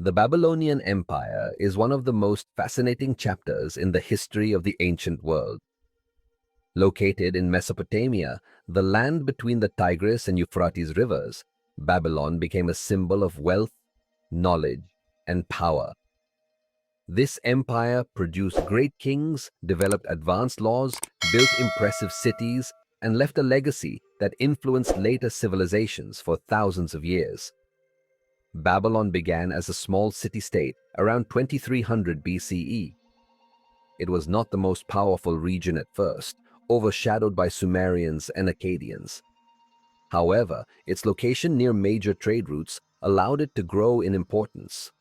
The Babylonian Empire is one of the most fascinating chapters in the history of the ancient world. Located in Mesopotamia, the land between the Tigris and Euphrates rivers, Babylon became a symbol of wealth, knowledge, and power. This empire produced great kings, developed advanced laws, built impressive cities, and left a legacy that influenced later civilizations for thousands of years. Babylon began as a small city-state around 2300 BCE. It was not the most powerful region at first, overshadowed by Sumerians and Akkadians. However, its location near major trade routes allowed it to grow in importance.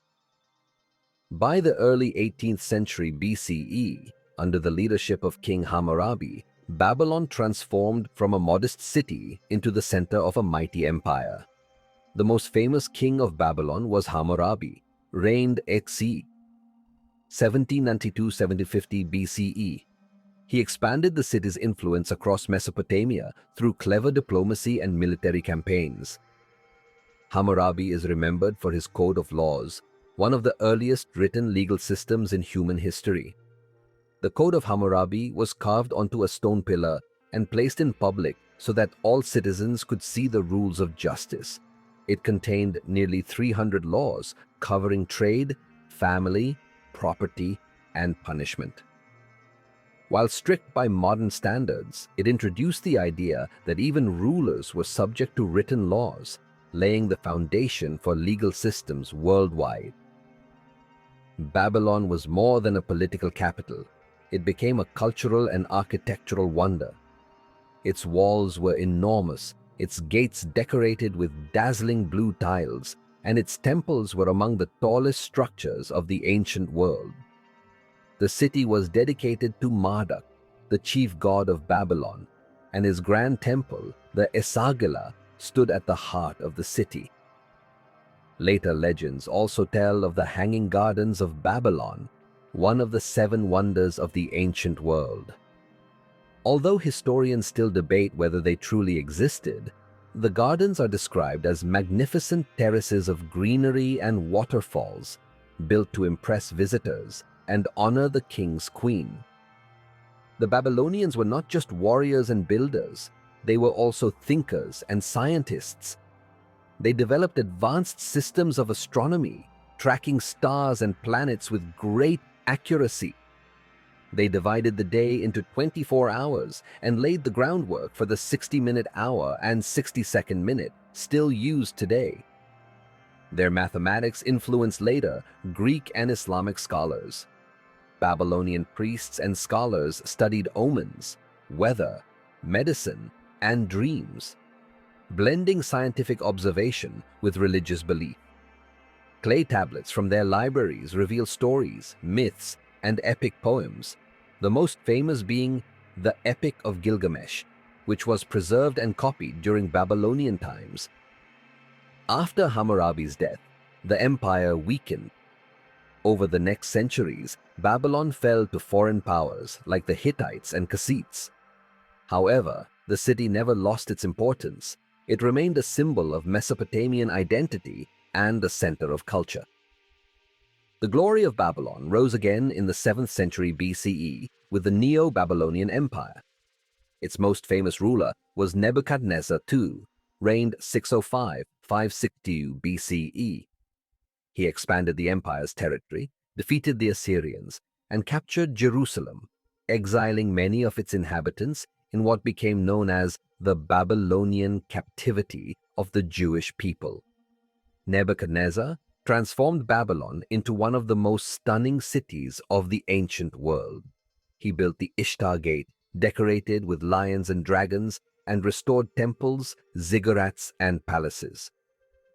By the early 18th century BCE, under the leadership of King Hammurabi, Babylon transformed from a modest city into the center of a mighty empire. The most famous king of Babylon was Hammurabi, reigned XC 1792–1750 BCE. He expanded the city's influence across Mesopotamia through clever diplomacy and military campaigns. Hammurabi is remembered for his code of laws, one of the earliest written legal systems in human history. The Code of Hammurabi was carved onto a stone pillar and placed in public so that all citizens could see the rules of justice. It contained nearly 300 laws covering trade, family, property, and punishment. While strict by modern standards, it introduced the idea that even rulers were subject to written laws, laying the foundation for legal systems worldwide. Babylon was more than a political capital. It became a cultural and architectural wonder. Its walls were enormous, its gates decorated with dazzling blue tiles, and its temples were among the tallest structures of the ancient world. The city was dedicated to Marduk, the chief god of Babylon, and his grand temple, the Esagila, stood at the heart of the city. Later legends also tell of the Hanging Gardens of Babylon, one of the 7 wonders of the ancient world. Although historians still debate whether they truly existed, the gardens are described as magnificent terraces of greenery and waterfalls, built to impress visitors and honor the king's queen. The Babylonians were not just warriors and builders, they were also thinkers and scientists. They developed advanced systems of astronomy, tracking stars and planets with great accuracy. They divided the day into 24 hours and laid the groundwork for the 60-minute hour and 60-second minute still used today. Their mathematics influenced later Greek and Islamic scholars. Babylonian priests and scholars studied omens, weather, medicine, and dreams, blending scientific observation with religious belief. Clay tablets from their libraries reveal stories, myths, and epic poems, the most famous being the Epic of Gilgamesh, which was preserved and copied during Babylonian times. After Hammurabi's death, the empire weakened. Over the next centuries, Babylon fell to foreign powers like the Hittites and Kassites. However, the city never lost its importance. It remained a symbol of Mesopotamian identity and a center of culture. The glory of Babylon rose again in the 7th century BCE with the Neo-Babylonian Empire. Its most famous ruler was Nebuchadnezzar II, reigned 605–562 BCE. He expanded the empire's territory, defeated the Assyrians, and captured Jerusalem, exiling many of its inhabitants in what became known as the Babylonian Captivity of the Jewish people. Nebuchadnezzar transformed Babylon into one of the most stunning cities of the ancient world. He built the Ishtar Gate, decorated with lions and dragons, and restored temples, ziggurats, and palaces.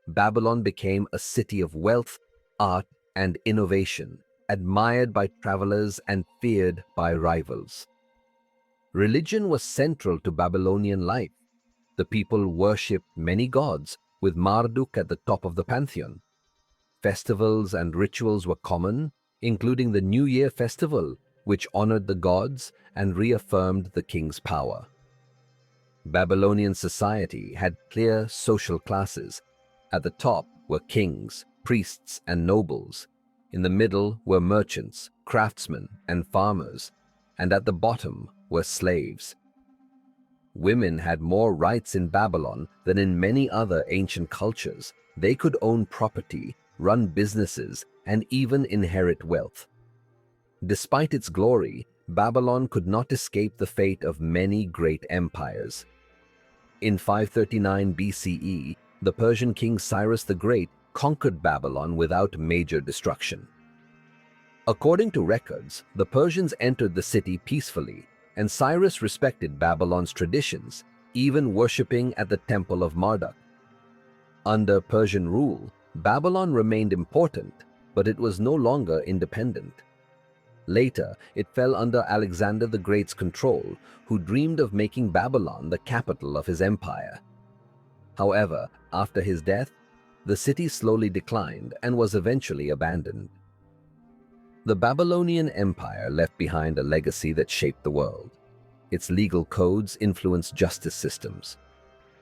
Babylon became a city of wealth, art, and innovation, admired by travelers and feared by rivals. Religion was central to Babylonian life. The people worshipped many gods, with Marduk at the top of the pantheon. Festivals and rituals were common, including the New Year festival, which honored the gods and reaffirmed the king's power. Babylonian society had clear social classes. At the top were kings, priests and nobles. In the middle were merchants, craftsmen, and farmers, and at the bottom were slaves. Women had more rights in Babylon than in many other ancient cultures. They could own property, run businesses, and even inherit wealth. Despite its glory, Babylon could not escape the fate of many great empires. In 539 BCE, the Persian king Cyrus the Great conquered Babylon without major destruction. According to records, the Persians entered the city peacefully, and Cyrus respected Babylon's traditions, even worshipping at the Temple of Marduk. Under Persian rule, Babylon remained important, but it was no longer independent. Later, it fell under Alexander the Great's control, who dreamed of making Babylon the capital of his empire. However, after his death, the city slowly declined and was eventually abandoned. The Babylonian Empire left behind a legacy that shaped the world. Its legal codes influenced justice systems.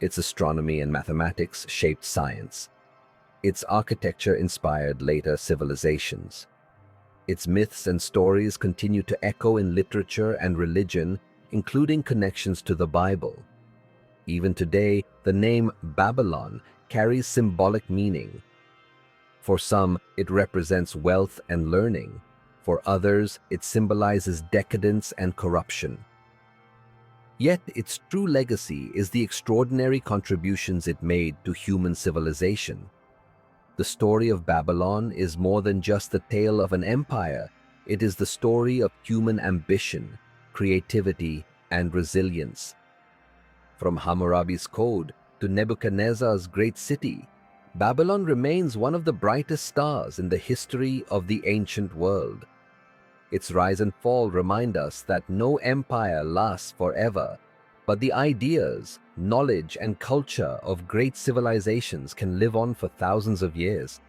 Its astronomy and mathematics shaped science. Its architecture inspired later civilizations. Its myths and stories continue to echo in literature and religion, including connections to the Bible. Even today, the name Babylon carries symbolic meaning. For some, it represents wealth and learning. For others, it symbolizes decadence and corruption. Yet its true legacy is the extraordinary contributions it made to human civilization. The story of Babylon is more than just the tale of an empire. It is the story of human ambition, creativity, and resilience. From Hammurabi's code to Nebuchadnezzar's great city, Babylon remains one of the brightest stars in the history of the ancient world. Its rise and fall remind us that no empire lasts forever, but the ideas, knowledge, and culture of great civilizations can live on for thousands of years.